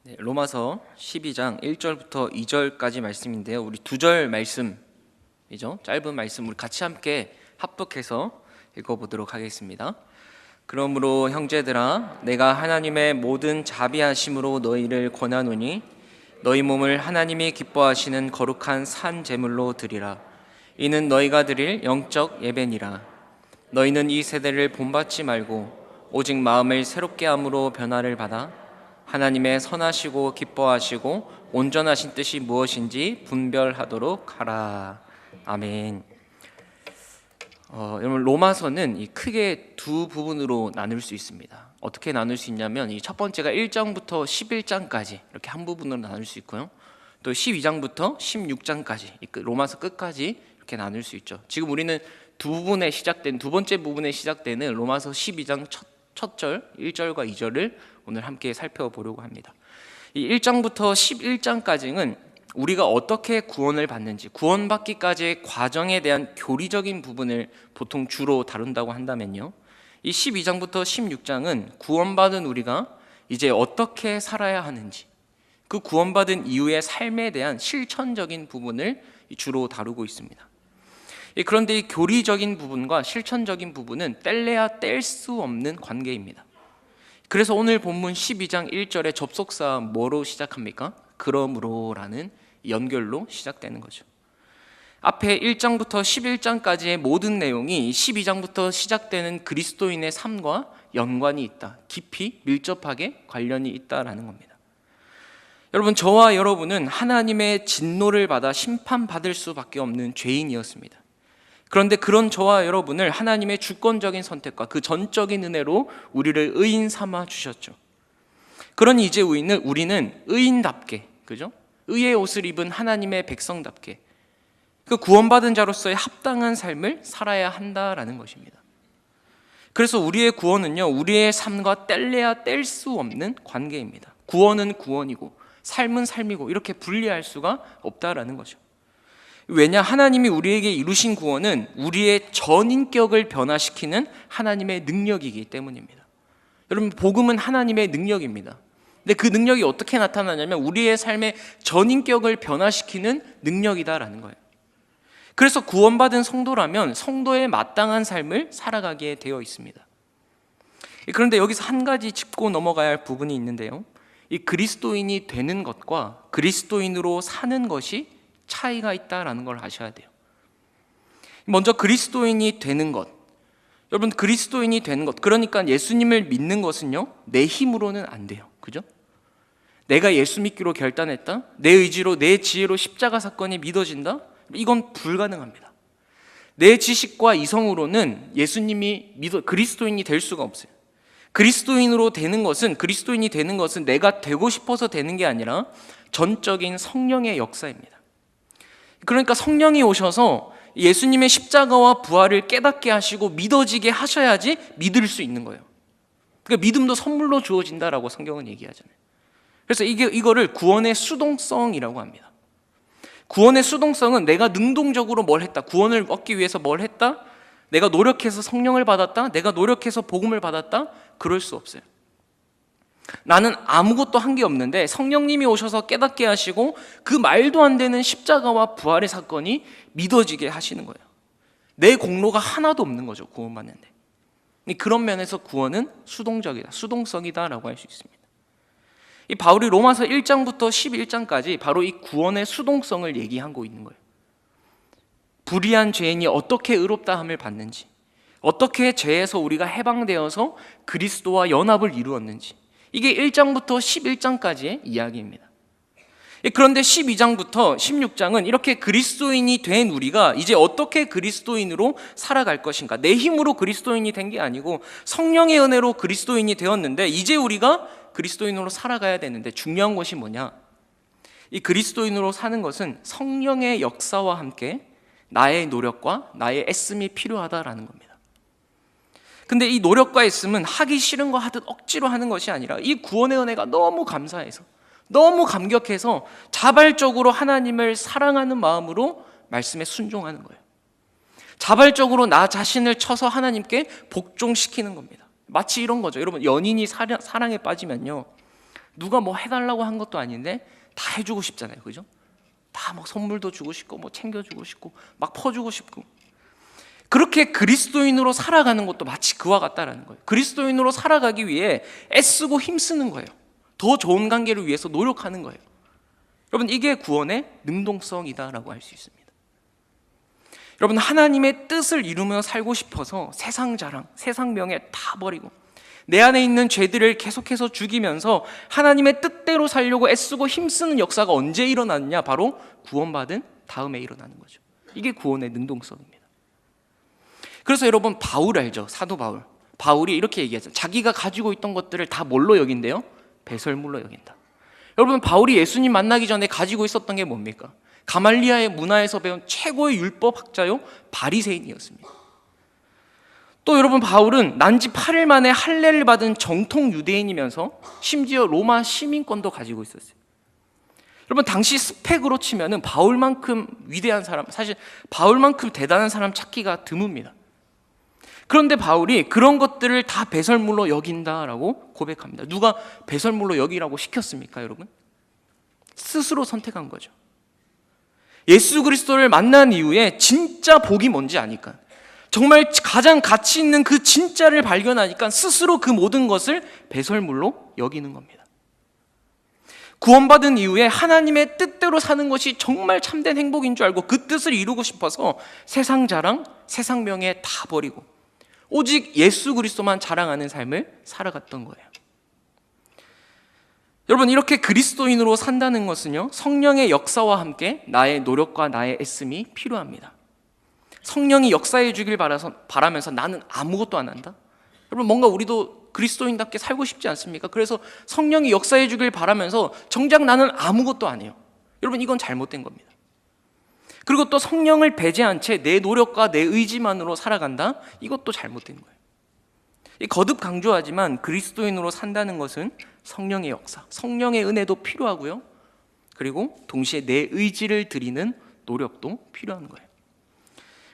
네, 로마서 12장 1절부터 2절까지 말씀인데요. 우리 두 절 말씀이죠. 짧은 말씀 우리 같이 함께 합독해서 읽어보도록 하겠습니다. 그러므로 형제들아, 내가 하나님의 모든 자비하심으로 너희를 권하노니 너희 몸을 하나님이 기뻐하시는 거룩한 산 제물로 드리라. 이는 너희가 드릴 영적 예배니라. 너희는 이 세대를 본받지 말고 오직 마음을 새롭게 함으로 변화를 받아 하나님의 선하시고 기뻐하시고 온전하신 뜻이 무엇인지 분별하도록 하라. 아멘. 여러분, 로마서는 크게 두 부분으로 나눌 수 있습니다. 어떻게 나눌 수 있냐면 이 첫 번째가 1장부터 11장까지 이렇게 한 부분으로 나눌 수 있고요. 또 12장부터 16장까지 로마서 끝까지 이렇게 나눌 수 있죠. 지금 우리는 두 번째 부분에 시작되는 로마서 12장 첫 절, 1절과 2절을 오늘 함께 살펴보려고 합니다. 이 1장부터 11장까지는 우리가 어떻게 구원을 받는지, 구원받기까지의 과정에 대한 교리적인 부분을 보통 주로 다룬다고 한다면요, 이 12장부터 16장은 구원받은 우리가 이제 어떻게 살아야 하는지, 그 구원받은 이후의 삶에 대한 실천적인 부분을 주로 다루고 있습니다. 그런데 이 교리적인 부분과 실천적인 부분은 뗄래야 뗄 수 없는 관계입니다. 그래서 오늘 본문 12장 1절의 접속사 뭐로 시작합니까? 그러므로라는 연결로 시작되는 거죠. 앞에 1장부터 11장까지의 모든 내용이 12장부터 시작되는 그리스도인의 삶과 연관이 있다, 깊이 밀접하게 관련이 있다라는 겁니다. 여러분, 저와 여러분은 하나님의 진노를 받아 심판받을 수밖에 없는 죄인이었습니다. 그런데 그런 저와 여러분을 하나님의 주권적인 선택과 그 전적인 은혜로 우리를 의인 삼아 주셨죠. 그러니 이제 우리는 의인답게, 그죠? 의의 옷을 입은 하나님의 백성답게 그 구원받은 자로서의 합당한 삶을 살아야 한다라는 것입니다. 그래서 우리의 구원은요, 우리의 삶과 뗄래야 뗄 수 없는 관계입니다. 구원은 구원이고 삶은 삶이고 이렇게 분리할 수가 없다라는 거죠. 왜냐, 하나님이 우리에게 이루신 구원은 우리의 전인격을 변화시키는 하나님의 능력이기 때문입니다. 여러분, 복음은 하나님의 능력입니다. 근데 그 능력이 어떻게 나타나냐면 우리의 삶의 전인격을 변화시키는 능력이다라는 거예요. 그래서 구원받은 성도라면 성도의 마땅한 삶을 살아가게 되어 있습니다. 그런데 여기서 한 가지 짚고 넘어가야 할 부분이 있는데요, 이 그리스도인이 되는 것과 그리스도인으로 사는 것이 차이가 있다라는 걸 아셔야 돼요. 먼저 그리스도인이 되는 것, 여러분, 그리스도인이 되는 것, 그러니까 예수님을 믿는 것은요, 내 힘으로는 안 돼요. 그죠? 내가 예수 믿기로 결단했다, 내 의지로 내 지혜로 십자가 사건이 믿어진다, 이건 불가능합니다. 내 지식과 이성으로는 예수님이 그리스도인이 될 수가 없어요. 그리스도인이 되는 것은 내가 되고 싶어서 되는 게 아니라 전적인 성령의 역사입니다. 그러니까 성령이 오셔서 예수님의 십자가와 부활을 깨닫게 하시고 믿어지게 하셔야지 믿을 수 있는 거예요. 그러니까 믿음도 선물로 주어진다라고 성경은 얘기하잖아요. 그래서 이거를 구원의 수동성이라고 합니다. 구원의 수동성은 내가 능동적으로 뭘 했다, 구원을 얻기 위해서 뭘 했다, 내가 노력해서 성령을 받았다, 내가 노력해서 복음을 받았다, 그럴 수 없어요. 나는 아무것도 한 게 없는데 성령님이 오셔서 깨닫게 하시고 그 말도 안 되는 십자가와 부활의 사건이 믿어지게 하시는 거예요. 내 공로가 하나도 없는 거죠, 구원받는데. 그런 면에서 구원은 수동성이다라고 할 수 있습니다. 이 바울이 로마서 1장부터 11장까지 바로 이 구원의 수동성을 얘기하고 있는 거예요. 불의한 죄인이 어떻게 의롭다함을 받는지, 어떻게 죄에서 우리가 해방되어서 그리스도와 연합을 이루었는지, 이게 1장부터 11장까지의 이야기입니다. 그런데 12장부터 16장은 이렇게 그리스도인이 된 우리가 이제 어떻게 그리스도인으로 살아갈 것인가, 내 힘으로 그리스도인이 된 게 아니고 성령의 은혜로 그리스도인이 되었는데 이제 우리가 그리스도인으로 살아가야 되는데, 중요한 것이 뭐냐, 이 그리스도인으로 사는 것은 성령의 역사와 함께 나의 노력과 나의 애씀이 필요하다라는 겁니다. 근데 이 노력과 애씀은 하기 싫은 거 하듯 억지로 하는 것이 아니라 이 구원의 은혜가 너무 감사해서, 너무 감격해서 자발적으로 하나님을 사랑하는 마음으로 말씀에 순종하는 거예요. 자발적으로 나 자신을 쳐서 하나님께 복종시키는 겁니다. 마치 이런 거죠. 여러분, 연인이 사랑에 빠지면요, 누가 뭐 해달라고 한 것도 아닌데 다 해주고 싶잖아요, 그죠? 다 막 선물도 주고 싶고 뭐 챙겨주고 싶고 막 퍼주고 싶고. 그렇게 그리스도인으로 살아가는 것도 마치 그와 같다라는 거예요. 그리스도인으로 살아가기 위해 애쓰고 힘쓰는 거예요. 더 좋은 관계를 위해서 노력하는 거예요. 여러분, 이게 구원의 능동성이다라고 할 수 있습니다. 여러분, 하나님의 뜻을 이루며 살고 싶어서 세상 자랑, 세상 명예 다 버리고 내 안에 있는 죄들을 계속해서 죽이면서 하나님의 뜻대로 살려고 애쓰고 힘쓰는 역사가 언제 일어났냐? 바로 구원받은 다음에 일어나는 거죠. 이게 구원의 능동성입니다. 그래서 여러분, 바울 알죠? 사도 바울. 바울이 이렇게 얘기하죠. 자기가 가지고 있던 것들을 다 뭘로 여긴대요? 배설물로 여긴다. 여러분, 바울이 예수님 만나기 전에 가지고 있었던 게 뭡니까? 가말리아의 문화에서 배운 최고의 율법학자요, 바리새인이었습니다. 또 여러분, 바울은 난지 8일 만에 할례를 받은 정통 유대인이면서 심지어 로마 시민권도 가지고 있었어요. 여러분, 당시 스펙으로 치면은 바울만큼 위대한 사람, 사실 바울만큼 대단한 사람 찾기가 드뭅니다. 그런데 바울이 그런 것들을 다 배설물로 여긴다라고 고백합니다. 누가 배설물로 여기라고 시켰습니까, 여러분? 스스로 선택한 거죠. 예수 그리스도를 만난 이후에 진짜 복이 뭔지 아니까, 정말 가장 가치 있는 그 진짜를 발견하니까 스스로 그 모든 것을 배설물로 여기는 겁니다. 구원받은 이후에 하나님의 뜻대로 사는 것이 정말 참된 행복인 줄 알고 그 뜻을 이루고 싶어서 세상 자랑, 세상 명예 다 버리고 오직 예수 그리스도만 자랑하는 삶을 살아갔던 거예요. 여러분, 이렇게 그리스도인으로 산다는 것은요, 성령의 역사와 함께 나의 노력과 나의 애씀이 필요합니다. 성령이 역사해 주길 바라면서 나는 아무것도 안 한다? 여러분, 뭔가 우리도 그리스도인답게 살고 싶지 않습니까? 그래서 성령이 역사해 주길 바라면서 정작 나는 아무것도 안 해요. 여러분, 이건 잘못된 겁니다. 그리고 또 성령을 배제한 채 내 노력과 내 의지만으로 살아간다? 이것도 잘못된 거예요. 거듭 강조하지만 그리스도인으로 산다는 것은 성령의 역사, 성령의 은혜도 필요하고요, 그리고 동시에 내 의지를 드리는 노력도 필요한 거예요.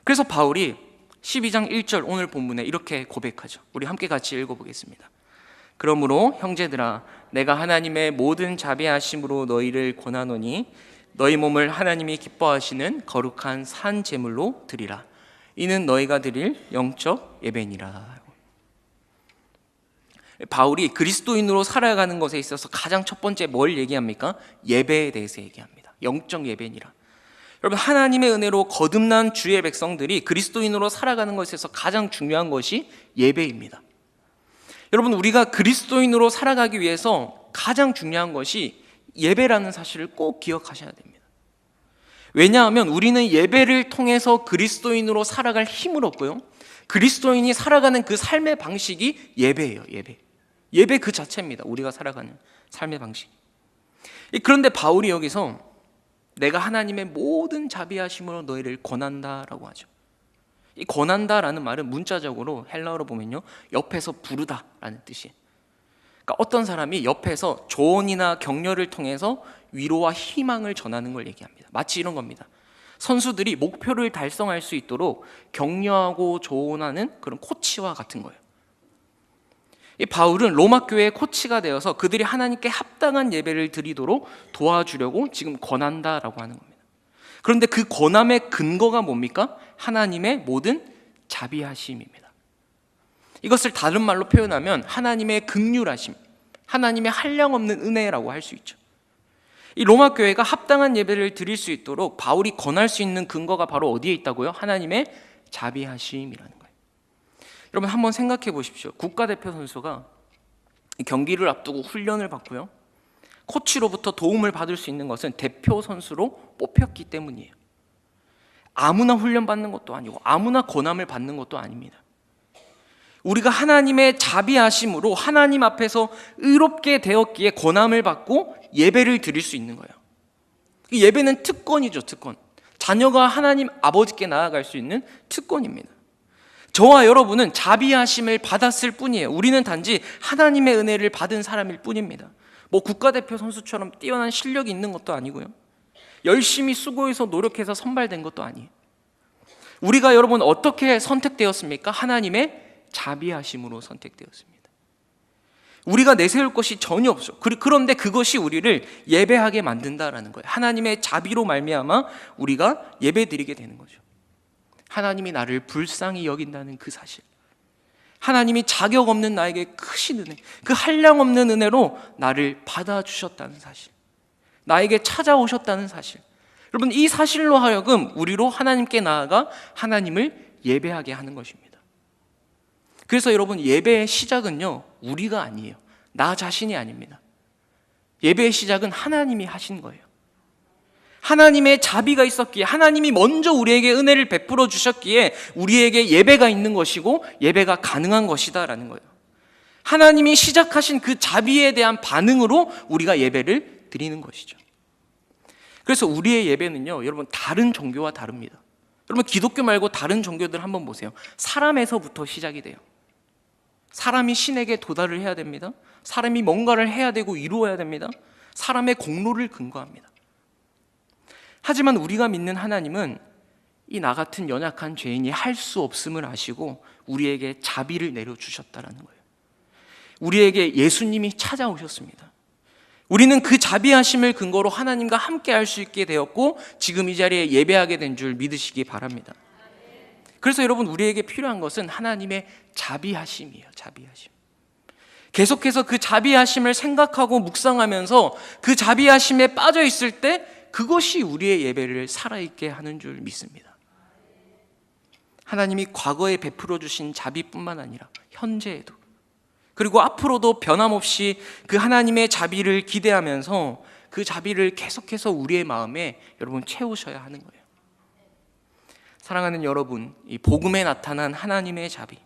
그래서 바울이 12장 1절 오늘 본문에 이렇게 고백하죠. 우리 함께 같이 읽어보겠습니다. 그러므로 형제들아, 내가 하나님의 모든 자비하심으로 너희를 권하노니 너희 몸을 하나님이 기뻐하시는 거룩한 산 제물로 드리라. 이는 너희가 드릴 영적 예배니라. 바울이 그리스도인으로 살아가는 것에 있어서 가장 첫 번째 뭘 얘기합니까? 예배에 대해서 얘기합니다. 영적 예배니라. 여러분, 하나님의 은혜로 거듭난 주의 백성들이 그리스도인으로 살아가는 것에서 가장 중요한 것이 예배입니다. 여러분, 우리가 그리스도인으로 살아가기 위해서 가장 중요한 것이 예배라는 사실을 꼭 기억하셔야 됩니다. 왜냐하면 우리는 예배를 통해서 그리스도인으로 살아갈 힘을 얻고요, 그리스도인이 살아가는 그 삶의 방식이 예배예요. 예배 그 자체입니다. 우리가 살아가는 삶의 방식. 그런데 바울이 여기서 내가 하나님의 모든 자비하심으로 너희를 권한다라고 하죠. 이 권한다라는 말은 문자적으로 헬라어로 보면요, 옆에서 부르다라는 뜻이에요. 그러니까 어떤 사람이 옆에서 조언이나 격려를 통해서 위로와 희망을 전하는 걸 얘기합니다. 마치 이런 겁니다. 선수들이 목표를 달성할 수 있도록 격려하고 조언하는 그런 코치와 같은 거예요. 이 바울은 로마 교회의 코치가 되어서 그들이 하나님께 합당한 예배를 드리도록 도와주려고 지금 권한다라고 하는 겁니다. 그런데 그 권함의 근거가 뭡니까? 하나님의 모든 자비하심입니다. 이것을 다른 말로 표현하면 하나님의 긍휼하심, 하나님의 한량없는 은혜라고 할 수 있죠. 이 로마 교회가 합당한 예배를 드릴 수 있도록 바울이 권할 수 있는 근거가 바로 어디에 있다고요? 하나님의 자비하심이라는 거예요. 여러분, 한번 생각해 보십시오. 국가대표 선수가 경기를 앞두고 훈련을 받고요, 코치로부터 도움을 받을 수 있는 것은 대표 선수로 뽑혔기 때문이에요. 아무나 훈련받는 것도 아니고 아무나 권함을 받는 것도 아닙니다. 우리가 하나님의 자비하심으로 하나님 앞에서 의롭게 되었기에 권함을 받고 예배를 드릴 수 있는 거예요. 예배는 특권이죠, 특권. 자녀가 하나님 아버지께 나아갈 수 있는 특권입니다. 저와 여러분은 자비하심을 받았을 뿐이에요. 우리는 단지 하나님의 은혜를 받은 사람일 뿐입니다. 뭐 국가대표 선수처럼 뛰어난 실력이 있는 것도 아니고요, 열심히 수고해서 노력해서 선발된 것도 아니에요. 우리가 여러분 어떻게 선택되었습니까? 하나님의 자비하심으로 선택되었습니다. 우리가 내세울 것이 전혀 없죠. 그런데 그것이 우리를 예배하게 만든다라는 거예요. 하나님의 자비로 말미암아 우리가 예배드리게 되는 거죠. 하나님이 나를 불쌍히 여긴다는 그 사실, 하나님이 자격 없는 나에게 크신 은혜, 그 한량 없는 은혜로 나를 받아주셨다는 사실, 나에게 찾아오셨다는 사실, 여러분 이 사실로 하여금 우리로 하나님께 나아가 하나님을 예배하게 하는 것입니다. 그래서 여러분 예배의 시작은요 우리가 아니에요. 나 자신이 아닙니다. 예배의 시작은 하나님이 하신 거예요. 하나님의 자비가 있었기에, 하나님이 먼저 우리에게 은혜를 베풀어 주셨기에 우리에게 예배가 있는 것이고 예배가 가능한 것이다 라는 거예요. 하나님이 시작하신 그 자비에 대한 반응으로 우리가 예배를 드리는 것이죠. 그래서 우리의 예배는요 여러분 다른 종교와 다릅니다. 여러분 기독교 말고 다른 종교들 한번 보세요. 사람에서부터 시작이 돼요. 사람이 신에게 도달을 해야 됩니다. 사람이 뭔가를 해야 되고 이루어야 됩니다. 사람의 공로를 근거합니다. 하지만 우리가 믿는 하나님은 이 나 같은 연약한 죄인이 할 수 없음을 아시고 우리에게 자비를 내려주셨다라는 거예요. 우리에게 예수님이 찾아오셨습니다. 우리는 그 자비하심을 근거로 하나님과 함께 할 수 있게 되었고 지금 이 자리에 예배하게 된 줄 믿으시기 바랍니다. 그래서 여러분 우리에게 필요한 것은 하나님의 자비하심이에요. 자비하심. 계속해서 그 자비하심을 생각하고 묵상하면서 그 자비하심에 빠져 있을 때 그것이 우리의 예배를 살아있게 하는 줄 믿습니다. 하나님이 과거에 베풀어 주신 자비뿐만 아니라 현재에도, 그리고 앞으로도 변함없이 그 하나님의 자비를 기대하면서 그 자비를 계속해서 우리의 마음에 여러분 채우셔야 하는 거예요. 사랑하는 여러분, 이 복음에 나타난 하나님의 자비,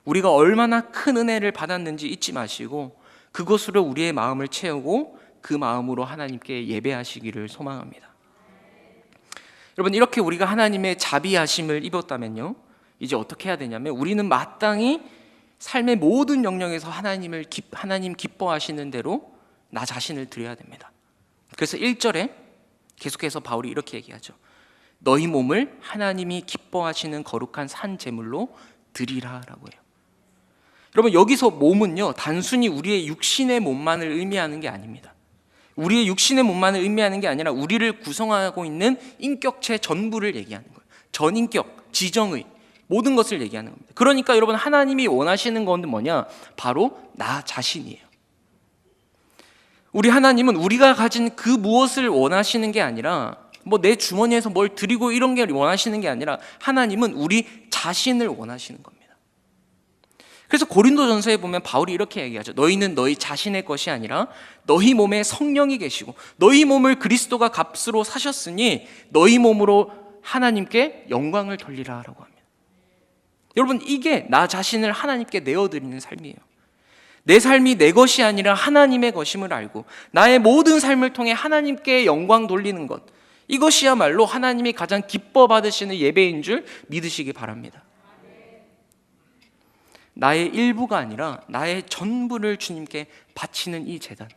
우리가 얼마나 큰 은혜를 받았는지 잊지 마시고 그것으로 우리의 마음을 채우고 그 마음으로 하나님께 예배하시기를 소망합니다. 여러분 이렇게 우리가 하나님의 자비하심을 입었다면요 이제 어떻게 해야 되냐면 우리는 마땅히 삶의 모든 영역에서 하나님 기뻐하시는 대로 나 자신을 드려야 됩니다. 그래서 1절에 계속해서 바울이 이렇게 얘기하죠. 너희 몸을 하나님이 기뻐하시는 거룩한 산 제물로 드리라 라고 해요. 여러분 여기서 몸은요 단순히 우리의 육신의 몸만을 의미하는 게 아닙니다. 우리의 육신의 몸만을 의미하는 게 아니라 우리를 구성하고 있는 인격체 전부를 얘기하는 거예요. 전인격, 지정의 모든 것을 얘기하는 겁니다. 그러니까 여러분 하나님이 원하시는 건 뭐냐? 바로 나 자신이에요. 우리 하나님은 우리가 가진 그 무엇을 원하시는 게 아니라 뭐 내 주머니에서 뭘 드리고 이런 게 원하시는 게 아니라 하나님은 우리 자신을 원하시는 겁니다. 그래서 고린도전서에 보면 바울이 이렇게 얘기하죠. 너희는 너희 자신의 것이 아니라 너희 몸에 성령이 계시고 너희 몸을 그리스도가 값으로 사셨으니 너희 몸으로 하나님께 영광을 돌리라 라고 합니다. 여러분 이게 나 자신을 하나님께 내어드리는 삶이에요. 내 삶이 내 것이 아니라 하나님의 것임을 알고 나의 모든 삶을 통해 하나님께 영광 돌리는 것, 이것이야말로 하나님이 가장 기뻐 받으시는 예배인 줄 믿으시기 바랍니다. 나의 일부가 아니라 나의 전부를 주님께 바치는 이 제단,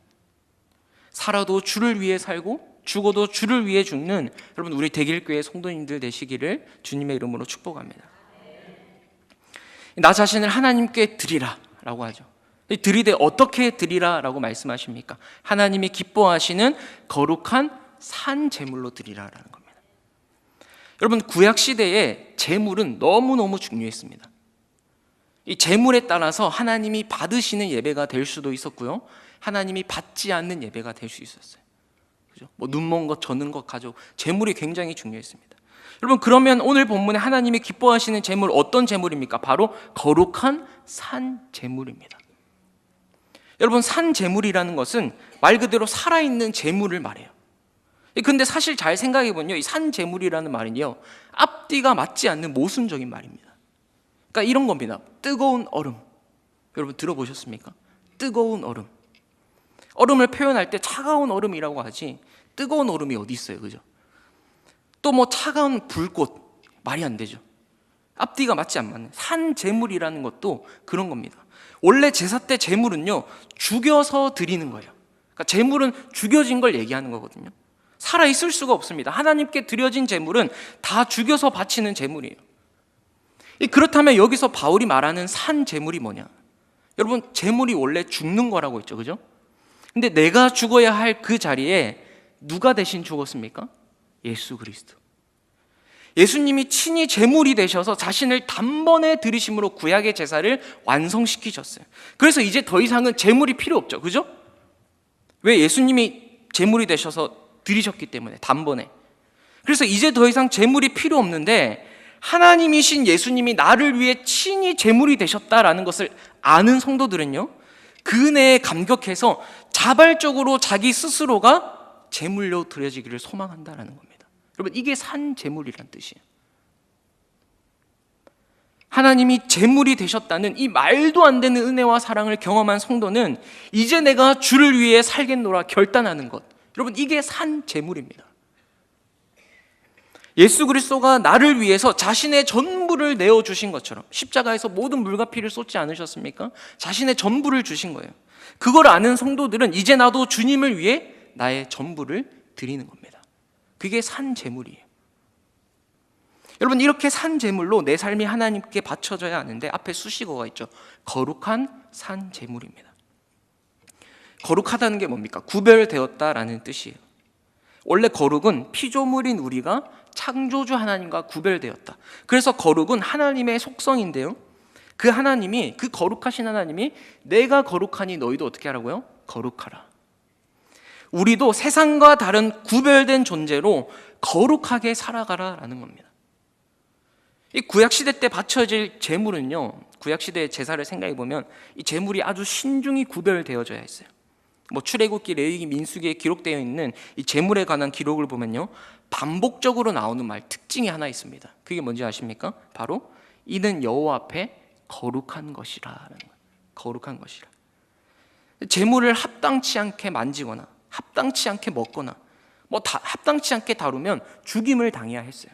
살아도 주를 위해 살고 죽어도 주를 위해 죽는 여러분 우리 대길교회 성도님들 되시기를 주님의 이름으로 축복합니다. 나 자신을 하나님께 드리라 라고 하죠. 드리되 어떻게 드리라 라고 말씀하십니까? 하나님이 기뻐하시는 거룩한 산 제물로 드리라라는 겁니다. 여러분 구약시대에 제물은 너무너무 중요했습니다. 이 제물에 따라서 하나님이 받으시는 예배가 될 수도 있었고요, 하나님이 받지 않는 예배가 될 수 있었어요. 그죠? 뭐 눈먼 것, 저는 것 가지고 제물이 굉장히 중요했습니다. 여러분 그러면 오늘 본문에 하나님이 기뻐하시는 제물 어떤 제물입니까? 바로 거룩한 산 제물입니다. 여러분 산 제물이라는 것은 말 그대로 살아있는 제물을 말해요. 근데 사실 잘 생각해보면요, 이 산 제물이라는 말은요 앞뒤가 맞지 않는 모순적인 말입니다. 그러니까 이런 겁니다. 뜨거운 얼음, 여러분 들어보셨습니까? 뜨거운 얼음. 얼음을 표현할 때 차가운 얼음이라고 하지 뜨거운 얼음이 어디 있어요, 그죠? 또 뭐 차가운 불꽃, 말이 안 되죠. 앞뒤가 맞지 않는 산 제물이라는 것도 그런 겁니다. 원래 제사 때 제물은요 죽여서 드리는 거예요. 그러니까 제물은 죽여진 걸 얘기하는 거거든요. 살아 있을 수가 없습니다. 하나님께 드려진 제물은 다 죽여서 바치는 제물이에요. 그렇다면 여기서 바울이 말하는 산 제물이 뭐냐? 여러분, 재물이 원래 죽는 거라고 했죠, 그죠? 근데 내가 죽어야 할 그 자리에 누가 대신 죽었습니까? 예수 그리스도. 예수님이 친히 제물이 되셔서 자신을 단번에 들이심으로 구약의 제사를 완성시키셨어요. 그래서 이제 더 이상은 제물이 필요 없죠, 그죠? 왜? 예수님이 제물이 되셔서 드리셨기 때문에, 단번에. 그래서 이제 더 이상 제물이 필요 없는데, 하나님이신 예수님이 나를 위해 친히 제물이 되셨다라는 것을 아는 성도들은요, 그 은혜에 감격해서 자발적으로 자기 스스로가 제물로 드려지기를 소망한다라는 겁니다. 여러분, 이게 산 제물이란 뜻이에요. 하나님이 제물이 되셨다는 이 말도 안 되는 은혜와 사랑을 경험한 성도는 이제 내가 주를 위해 살겠노라 결단하는 것, 여러분, 이게 산 제물입니다. 예수 그리스도가 나를 위해서 자신의 전부를 내어주신 것처럼 십자가에서 모든 물과 피를 쏟지 않으셨습니까? 자신의 전부를 주신 거예요. 그걸 아는 성도들은 이제 나도 주님을 위해 나의 전부를 드리는 겁니다. 그게 산 제물이에요. 여러분, 이렇게 산 제물로 내 삶이 하나님께 바쳐져야 하는데 앞에 수식어가 있죠. 거룩한 산 제물입니다. 거룩하다는 게 뭡니까? 구별되었다라는 뜻이에요. 원래 거룩은 피조물인 우리가 창조주 하나님과 구별되었다. 그래서 거룩은 하나님의 속성인데요, 그 하나님이, 그 거룩하신 하나님이 내가 거룩하니 너희도 어떻게 하라고요? 거룩하라. 우리도 세상과 다른 구별된 존재로 거룩하게 살아가라라는 겁니다. 이 구약시대 때 바쳐질 제물은요, 구약시대의 제사를 생각해 보면 이 제물이 아주 신중히 구별되어져야 했어요. 출애굽기, 레위기, 민수기에 기록되어 있는 이 제물에 관한 기록을 보면요, 반복적으로 나오는 말, 특징이 하나 있습니다. 그게 뭔지 아십니까? 바로 이는 여호와 앞에 거룩한 것이라는 거예요. 거룩한 것이라. 제물을 합당치 않게 만지거나 합당치 않게 먹거나 합당치 않게 다루면 죽임을 당해야 했어요.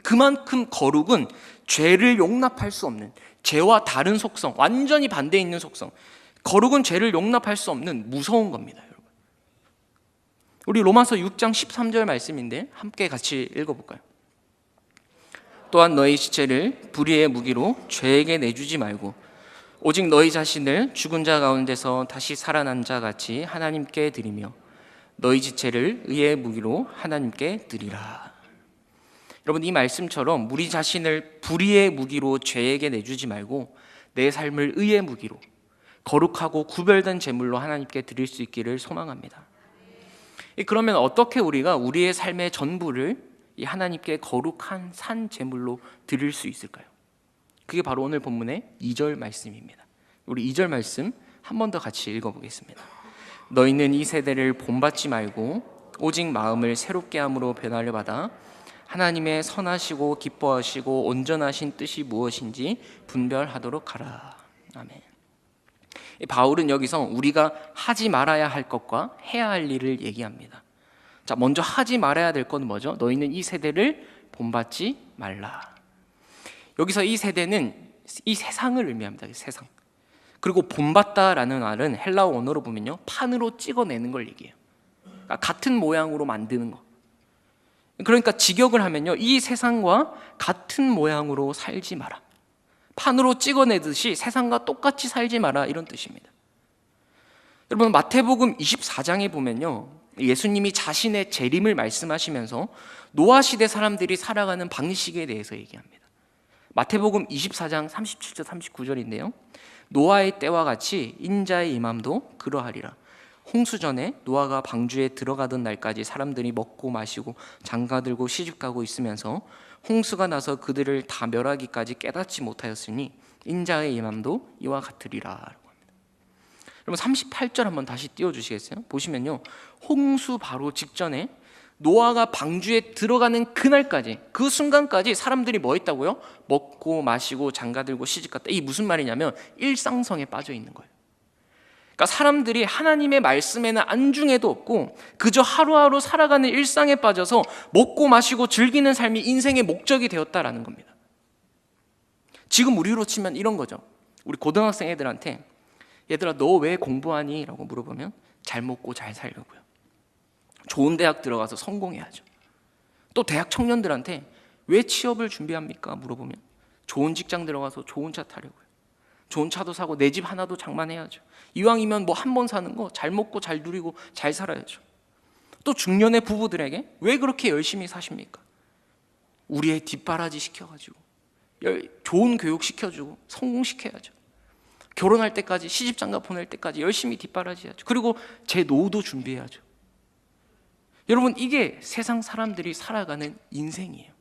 그만큼 거룩은 죄를 용납할 수 없는, 죄와 다른 속성, 완전히 반대에 있는 속성, 거룩은 죄를 용납할 수 없는 무서운 겁니다, 여러분. 우리 로마서 6장 13절 말씀인데 함께 같이 읽어볼까요? 또한 너희 지체를 불의의 무기로 죄에게 내주지 말고 오직 너희 자신을 죽은 자 가운데서 다시 살아난 자 같이 하나님께 드리며 너희 지체를 의의 무기로 하나님께 드리라. 여러분, 이 말씀처럼 우리 자신을 불의의 무기로 죄에게 내주지 말고 내 삶을 의의 무기로 거룩하고 구별된 제물로 하나님께 드릴 수 있기를 소망합니다. 그러면 어떻게 우리가 우리의 삶의 전부를 이 하나님께 거룩한 산 제물로 드릴 수 있을까요? 그게 바로 오늘 본문의 2절 말씀입니다. 우리 2절 말씀 한 번 더 같이 읽어보겠습니다. 너희는 이 세대를 본받지 말고 오직 마음을 새롭게 함으로 변화를 받아 하나님의 선하시고 기뻐하시고 온전하신 뜻이 무엇인지 분별하도록 하라. 아멘. 바울은 여기서 우리가 하지 말아야 할 것과 해야 할 일을 얘기합니다. 자, 먼저 하지 말아야 될 건 뭐죠? 너희는 이 세대를 본받지 말라. 여기서 이 세대는 이 세상을 의미합니다. 세상. 그리고 본받다라는 말은 헬라어 원어로 보면요, 판으로 찍어내는 걸 얘기해요. 그러니까 같은 모양으로 만드는 거. 그러니까 직역을 하면요, 이 세상과 같은 모양으로 살지 마라. 판으로 찍어내듯이 세상과 똑같이 살지 마라, 이런 뜻입니다. 여러분, 마태복음 24장에 보면요, 예수님이 자신의 재림을 말씀하시면서 노아 시대 사람들이 살아가는 방식에 대해서 얘기합니다. 마태복음 24장 37절 39절인데요, 노아의 때와 같이 인자의 임함도 그러하리라. 홍수전에 노아가 방주에 들어가던 날까지 사람들이 먹고 마시고 장가들고 시집가고 있으면서 홍수가 나서 그들을 다 멸하기까지 깨닫지 못하였으니 인자의 임함도 이와 같으리라. 여러분, 38절 한번 다시 띄워주시겠어요? 보시면요, 홍수 바로 직전에 노아가 방주에 들어가는 그날까지, 그 순간까지 사람들이 뭐 했다고요? 먹고 마시고 장가들고 시집갔다. 이게 무슨 말이냐면 일상성에 빠져 있는 거예요. 그러니까 사람들이 하나님의 말씀에는 안중에도 없고 그저 하루하루 살아가는 일상에 빠져서 먹고 마시고 즐기는 삶이 인생의 목적이 되었다라는 겁니다. 지금 우리로 치면 이런 거죠. 우리 고등학생 애들한테 얘들아 너 왜 공부하니? 라고 물어보면 잘 먹고 잘 살려고요. 좋은 대학 들어가서 성공해야죠. 또 대학 청년들한테 왜 취업을 준비합니까? 물어보면 좋은 직장 들어가서 좋은 차 타려고요. 좋은 차도 사고 내 집 하나도 장만해야죠. 이왕이면 뭐 한 번 사는 거 잘 먹고 잘 누리고 잘 살아야죠. 또 중년의 부부들에게 왜 그렇게 열심히 사십니까? 우리의 뒷바라지 시켜가지고 좋은 교육 시켜주고 성공시켜야죠. 결혼할 때까지 시집장가 보낼 때까지 열심히 뒷바라지 해야죠. 그리고 제 노후도 준비해야죠. 여러분, 이게 세상 사람들이 살아가는 인생이에요.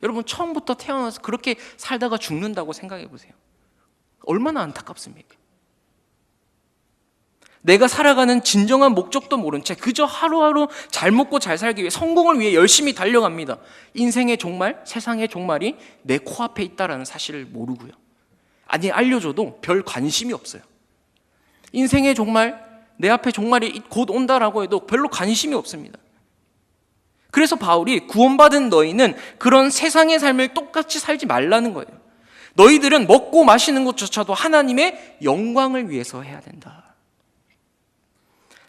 여러분, 처음부터 태어나서 그렇게 살다가 죽는다고 생각해 보세요. 얼마나 안타깝습니까? 내가 살아가는 진정한 목적도 모른 채 그저 하루하루 잘 먹고 잘 살기 위해, 성공을 위해 열심히 달려갑니다. 인생의 종말, 세상의 종말이 내 코앞에 있다는 사실을 모르고요. 아니, 알려줘도 별 관심이 없어요. 인생의 종말, 내 앞에 종말이 곧 온다라고 해도 별로 관심이 없습니다. 그래서 바울이 구원받은 너희는 그런 세상의 삶을 똑같이 살지 말라는 거예요. 너희들은 먹고 마시는 것조차도 하나님의 영광을 위해서 해야 된다.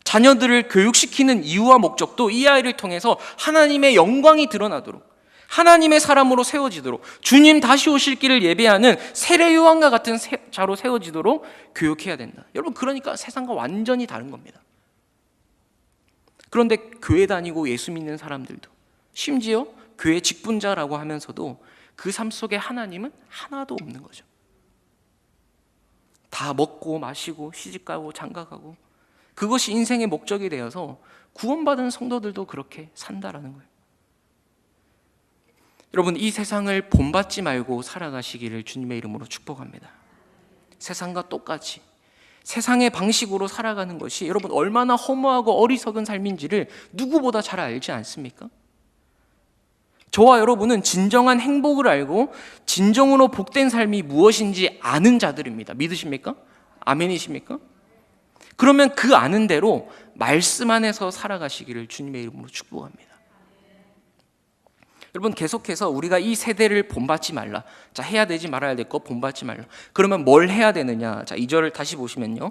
자녀들을 교육시키는 이유와 목적도 이 아이를 통해서 하나님의 영광이 드러나도록, 하나님의 사람으로 세워지도록, 주님 다시 오실 길을 예배하는 세례 요한과 같은 자로 세워지도록 교육해야 된다. 여러분, 그러니까 세상과 완전히 다른 겁니다. 그런데 교회 다니고 예수 믿는 사람들도, 심지어 교회 직분자라고 하면서도 그 삶 속에 하나님은 하나도 없는 거죠. 다 먹고 마시고 시집가고 장가가고, 그것이 인생의 목적이 되어서 구원받은 성도들도 그렇게 산다라는 거예요. 여러분, 이 세상을 본받지 말고 살아가시기를 주님의 이름으로 축복합니다. 세상과 똑같이 세상의 방식으로 살아가는 것이 여러분 얼마나 허무하고 어리석은 삶인지를 누구보다 잘 알지 않습니까? 저와 여러분은 진정한 행복을 알고 진정으로 복된 삶이 무엇인지 아는 자들입니다. 믿으십니까? 아멘이십니까? 그러면 그 아는 대로 말씀 안에서 살아가시기를 주님의 이름으로 축복합니다. 여러분, 계속해서 우리가 이 세대를 본받지 말라. 자, 해야 되지 말아야 될 거 본받지 말라. 그러면 뭘 해야 되느냐? 자, 2절을 다시 보시면요,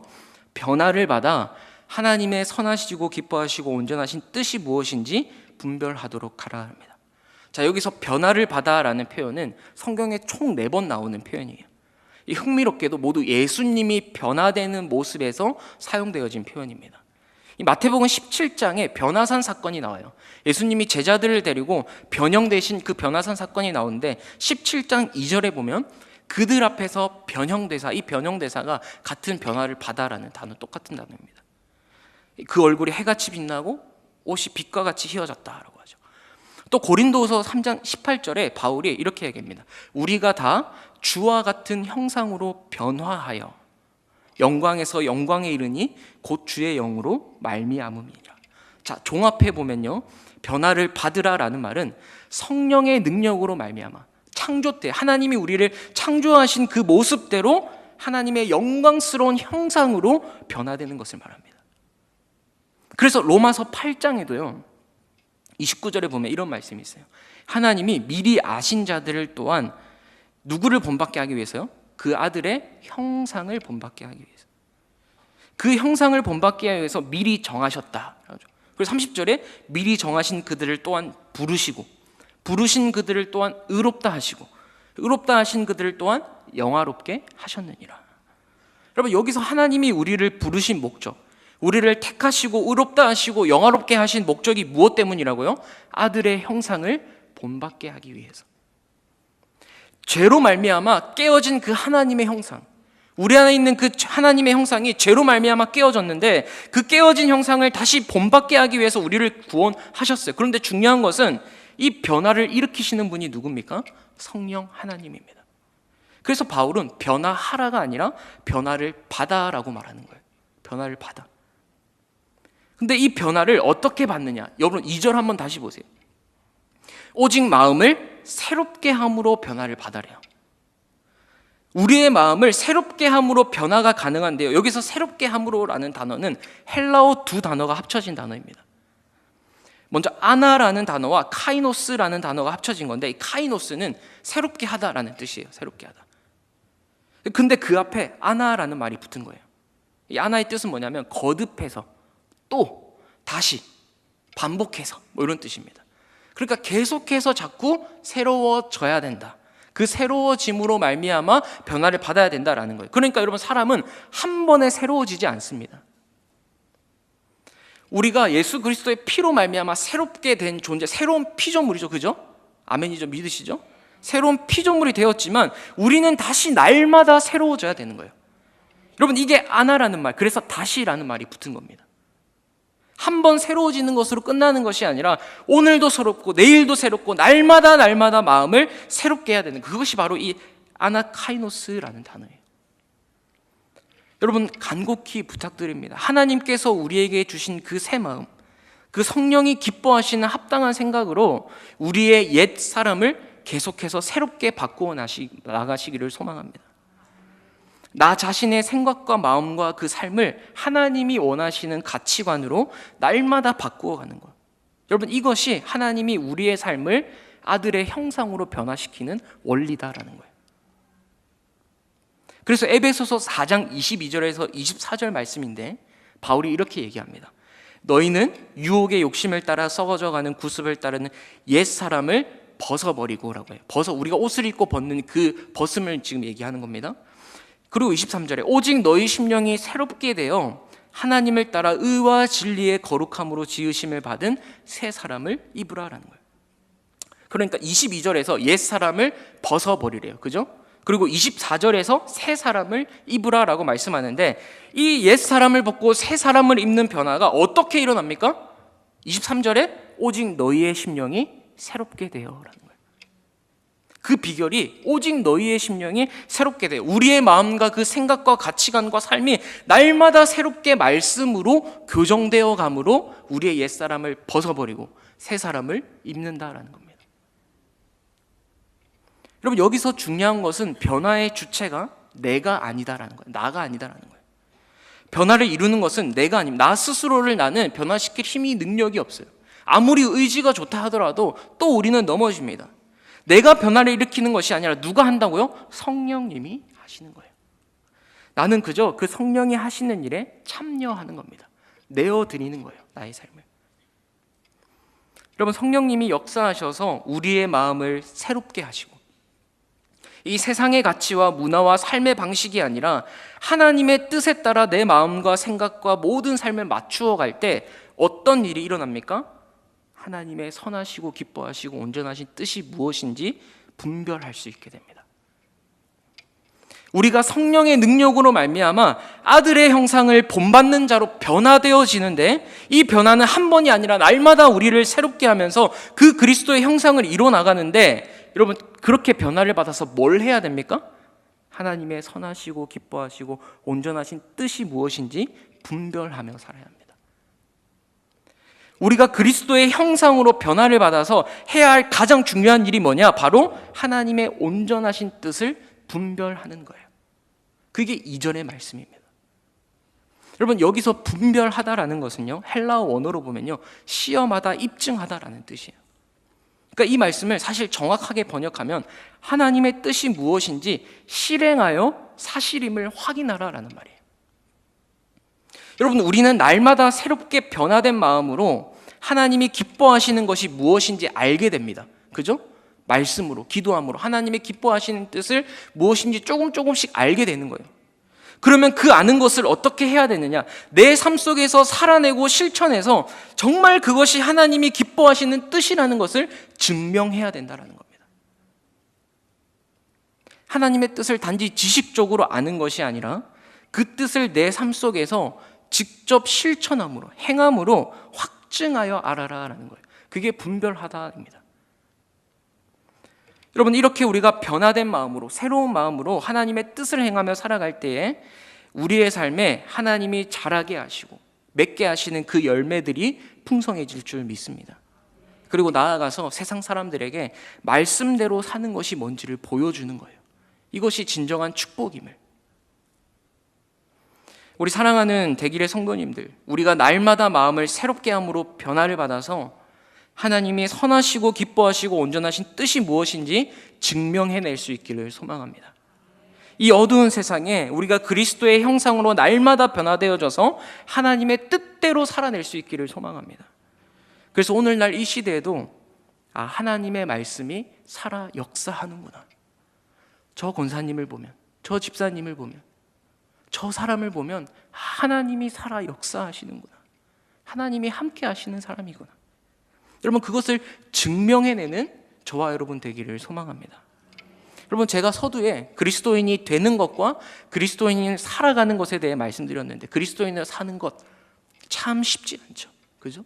변화를 받아 하나님의 선하시고 기뻐하시고 온전하신 뜻이 무엇인지 분별하도록 하라 합니다. 자, 여기서 변화를 받아라는 표현은 성경에 총 4번 나오는 표현이에요. 이 흥미롭게도 모두 예수님이 변화되는 모습에서 사용되어진 표현입니다. 이 마태복음 17장에 변화산 사건이 나와요. 예수님이 제자들을 데리고 변형되신 그 변화산 사건이 나오는데 17장 2절에 보면 그들 앞에서 변형대사, 이 변형대사가 같은 변화를 받아라는 단어, 똑같은 단어입니다. 그 얼굴이 해같이 빛나고 옷이 빛과 같이 휘어졌다라고 하죠. 또 고린도후서 3장 18절에 바울이 이렇게 얘기합니다. 우리가 다 주와 같은 형상으로 변화하여 영광에서 영광에 이르니 곧 주의 영으로 말미암음이라. 자, 종합해 보면요, 변화를 받으라라는 말은 성령의 능력으로 말미암아 창조 때 하나님이 우리를 창조하신 그 모습대로 하나님의 영광스러운 형상으로 변화되는 것을 말합니다. 그래서 로마서 8장에도요 29절에 보면 이런 말씀이 있어요. 하나님이 미리 아신 자들을 또한 누구를 본받게 하기 위해서요? 그 아들의 형상을 본받게 하기 위해서. 그 형상을 본받게 하기 위해서 미리 정하셨다. 그래서 30절에 미리 정하신 그들을 또한 부르시고, 부르신 그들을 또한 의롭다 하시고, 의롭다 하신 그들을 또한 영화롭게 하셨느니라. 여러분, 여기서 하나님이 우리를 부르신 목적, 우리를 택하시고 의롭다 하시고 영화롭게 하신 목적이 무엇 때문이라고요? 아들의 형상을 본받게 하기 위해서. 죄로 말미암아 깨어진 그 하나님의 형상, 우리 안에 있는 그 하나님의 형상이 죄로 말미암아 깨어졌는데 그 깨어진 형상을 다시 본받게 하기 위해서 우리를 구원하셨어요. 그런데 중요한 것은 이 변화를 일으키시는 분이 누굽니까? 성령 하나님입니다. 그래서 바울은 변화하라가 아니라 변화를 받아라고 말하는 거예요. 변화를 받아. 근데 이 변화를 어떻게 받느냐? 여러분 2절 한번 다시 보세요. 오직 마음을 새롭게 함으로 변화를 받아래요. 우리의 마음을 새롭게 함으로 변화가 가능한데요, 여기서 새롭게 함으로라는 단어는 헬라어 2 단어가 합쳐진 단어입니다. 먼저 아나라는 단어와 카이노스라는 단어가 합쳐진 건데, 이 카이노스는 새롭게 하다라는 뜻이에요. 새롭게 하다. 근데 그 앞에 아나라는 말이 붙은 거예요. 이 아나의 뜻은 뭐냐면 거듭해서, 또 다시 반복해서, 뭐 이런 뜻입니다. 그러니까 계속해서 자꾸 새로워져야 된다. 그 새로워짐으로 말미암아 변화를 받아야 된다라는 거예요. 그러니까 여러분, 사람은 한 번에 새로워지지 않습니다. 우리가 예수 그리스도의 피로 말미암아 새롭게 된 존재, 새로운 피조물이죠. 그죠? 아멘이죠. 믿으시죠? 새로운 피조물이 되었지만 우리는 다시 날마다 새로워져야 되는 거예요. 여러분, 이게 아나라는 말, 그래서 다시라는 말이 붙은 겁니다. 한 번 새로워지는 것으로 끝나는 것이 아니라 오늘도 새롭고 내일도 새롭고 날마다 마음을 새롭게 해야 되는, 그것이 바로 이 아나카이노스라는 단어예요. 여러분, 간곡히 부탁드립니다. 하나님께서 우리에게 주신 그 새 마음, 그 성령이 기뻐하시는 합당한 생각으로 우리의 옛 사람을 계속해서 새롭게 바꾸어 나가시기를 소망합니다. 나 자신의 생각과 마음과 그 삶을 하나님이 원하시는 가치관으로 날마다 바꾸어 가는 것. 여러분, 이것이 하나님이 우리의 삶을 아들의 형상으로 변화시키는 원리다라는 거예요. 그래서 에베소서 4장 22절에서 24절 말씀인데 바울이 이렇게 얘기합니다. 너희는 유혹의 욕심을 따라 썩어져가는 구습을 따르는 옛 사람을 벗어버리고 라고 해요. 우리가 옷을 입고 벗는 그 벗음을 지금 얘기하는 겁니다. 그리고 23절에 오직 너희 심령이 새롭게 되어 하나님을 따라 의와 진리의 거룩함으로 지으심을 받은 새 사람을 입으라라는 거예요. 그러니까 22절에서 옛 사람을 벗어버리래요. 그죠? 그리고 24절에서 새 사람을 입으라라고 말씀하는데, 이 옛 사람을 벗고 새 사람을 입는 변화가 어떻게 일어납니까? 23절에 오직 너희의 심령이 새롭게 되어라는 거예요. 그 비결이 오직 너희의 심령이 새롭게 돼요. 우리의 마음과 그 생각과 가치관과 삶이 날마다 새롭게 말씀으로 교정되어 감으로 우리의 옛사람을 벗어버리고 새 사람을 입는다라는 겁니다. 여러분, 여기서 중요한 것은 변화의 주체가 내가 아니다라는 거예요. 나가 아니다라는 거예요. 변화를 이루는 것은 내가 아닙니다. 나 스스로를 나는 변화시킬 힘이, 능력이 없어요. 아무리 의지가 좋다 하더라도 또 우리는 넘어집니다. 내가 변화를 일으키는 것이 아니라 누가 한다고요? 성령님이 하시는 거예요. 나는 그저 그 성령이 하시는 일에 참여하는 겁니다. 내어드리는 거예요, 나의 삶을. 여러분, 성령님이 역사하셔서 우리의 마음을 새롭게 하시고 이 세상의 가치와 문화와 삶의 방식이 아니라 하나님의 뜻에 따라 내 마음과 생각과 모든 삶을 맞추어 갈 때 어떤 일이 일어납니까? 하나님의 선하시고 기뻐하시고 온전하신 뜻이 무엇인지 분별할 수 있게 됩니다. 우리가 성령의 능력으로 말미암아 아들의 형상을 본받는 자로 변화되어지는데, 이 변화는 한 번이 아니라 날마다 우리를 새롭게 하면서 그 그리스도의 형상을 이뤄 나가는데, 여러분, 그렇게 변화를 받아서 뭘 해야 됩니까? 하나님의 선하시고 기뻐하시고 온전하신 뜻이 무엇인지 분별하며 살아야 합니다. 우리가 그리스도의 형상으로 변화를 받아서 해야 할 가장 중요한 일이 뭐냐? 바로 하나님의 온전하신 뜻을 분별하는 거예요. 그게 이전의 말씀입니다. 여러분, 여기서 분별하다라는 것은요, 헬라어 원어로 보면요, 시험하다, 입증하다라는 뜻이에요. 그러니까 이 말씀을 사실 정확하게 번역하면 하나님의 뜻이 무엇인지 실행하여 사실임을 확인하라라는 말이에요. 여러분, 우리는 날마다 새롭게 변화된 마음으로 하나님이 기뻐하시는 것이 무엇인지 알게 됩니다. 그죠? 말씀으로, 기도함으로 하나님의 기뻐하시는 뜻을 무엇인지 조금씩 알게 되는 거예요. 그러면 그 아는 것을 어떻게 해야 되느냐? 내 삶 속에서 살아내고 실천해서 정말 그것이 하나님이 기뻐하시는 뜻이라는 것을 증명해야 된다는 겁니다. 하나님의 뜻을 단지 지식적으로 아는 것이 아니라 그 뜻을 내 삶 속에서 직접 실천함으로, 행함으로 확증하여 알아라라는 거예요. 그게 분별하다입니다. 여러분, 이렇게 우리가 변화된 마음으로, 새로운 마음으로 하나님의 뜻을 행하며 살아갈 때에 우리의 삶에 하나님이 자라게 하시고 맺게 하시는 그 열매들이 풍성해질 줄 믿습니다. 그리고 나아가서 세상 사람들에게 말씀대로 사는 것이 뭔지를 보여주는 거예요. 이것이 진정한 축복임을. 우리 사랑하는 대길의 성도님들, 우리가 날마다 마음을 새롭게 함으로 변화를 받아서 하나님이 선하시고 기뻐하시고 온전하신 뜻이 무엇인지 증명해낼 수 있기를 소망합니다. 이 어두운 세상에 우리가 그리스도의 형상으로 날마다 변화되어져서 하나님의 뜻대로 살아낼 수 있기를 소망합니다. 그래서 오늘날 이 시대에도 하나님의 말씀이 살아 역사하는구나, 저 권사님을 보면, 저 집사님을 보면, 저 사람을 보면 하나님이 살아 역사하시는구나, 하나님이 함께 하시는 사람이구나. 여러분, 그것을 증명해내는 저와 여러분 되기를 소망합니다. 여러분, 제가 서두에 그리스도인이 되는 것과 그리스도인이 살아가는 것에 대해 말씀드렸는데, 그리스도인을 사는 것 참 쉽지 않죠. 그죠?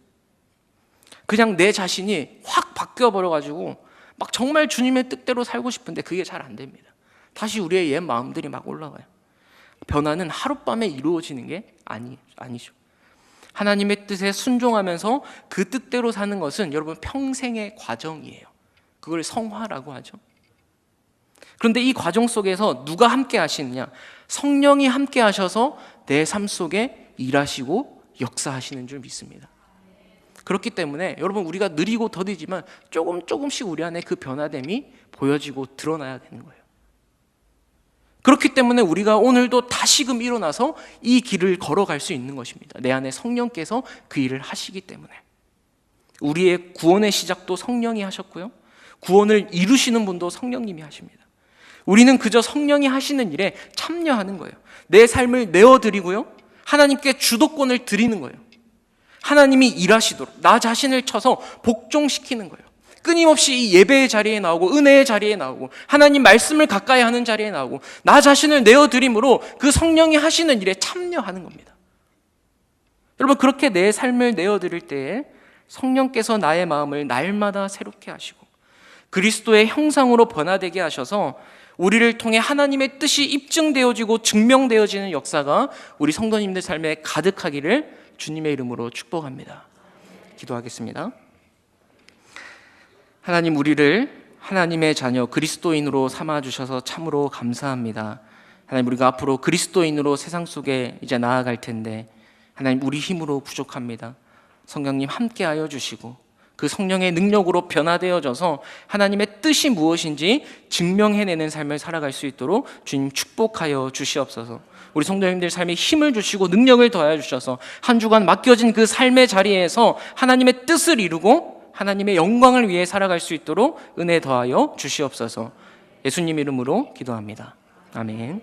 그냥 내 자신이 확 바뀌어버려가지고 막 정말 주님의 뜻대로 살고 싶은데 그게 잘 안 됩니다. 다시 우리의 옛 마음들이 막 올라가요. 변화는 하룻밤에 이루어지는 게 아니죠. 하나님의 뜻에 순종하면서 그 뜻대로 사는 것은 여러분 평생의 과정이에요. 그걸 성화라고 하죠. 그런데 이 과정 속에서 누가 함께 하시느냐? 성령이 함께 하셔서 내 삶 속에 일하시고 역사하시는 줄 믿습니다. 그렇기 때문에 여러분, 우리가 느리고 더디지만 조금씩 우리 안에 그 변화됨이 보여지고 드러나야 되는 거예요. 그렇기 때문에 우리가 오늘도 다시금 일어나서 이 길을 걸어갈 수 있는 것입니다. 내 안에 성령께서 그 일을 하시기 때문에. 우리의 구원의 시작도 성령이 하셨고요, 구원을 이루시는 분도 성령님이 하십니다. 우리는 그저 성령이 하시는 일에 참여하는 거예요. 내 삶을 내어드리고요, 하나님께 주도권을 드리는 거예요. 하나님이 일하시도록 나 자신을 쳐서 복종시키는 거예요. 끊임없이 이 예배의 자리에 나오고 은혜의 자리에 나오고 하나님 말씀을 가까이 하는 자리에 나오고 나 자신을 내어드림으로 그 성령이 하시는 일에 참여하는 겁니다. 여러분, 그렇게 내 삶을 내어드릴 때에 성령께서 나의 마음을 날마다 새롭게 하시고 그리스도의 형상으로 변화되게 하셔서 우리를 통해 하나님의 뜻이 입증되어지고 증명되어지는 역사가 우리 성도님들 삶에 가득하기를 주님의 이름으로 축복합니다. 기도하겠습니다. 하나님, 우리를 하나님의 자녀 그리스도인으로 삼아주셔서 참으로 감사합니다. 하나님, 우리가 앞으로 그리스도인으로 세상 속에 이제 나아갈 텐데 하나님, 우리 힘으로 부족합니다. 성령님 함께하여 주시고 그 성령의 능력으로 변화되어져서 하나님의 뜻이 무엇인지 증명해내는 삶을 살아갈 수 있도록 주님 축복하여 주시옵소서. 우리 성도님들 삶에 힘을 주시고 능력을 더하여 주셔서 한 주간 맡겨진 그 삶의 자리에서 하나님의 뜻을 이루고 하나님의 영광을 위해 살아갈 수 있도록 은혜 더하여 주시옵소서. 예수님 이름으로 기도합니다. 아멘.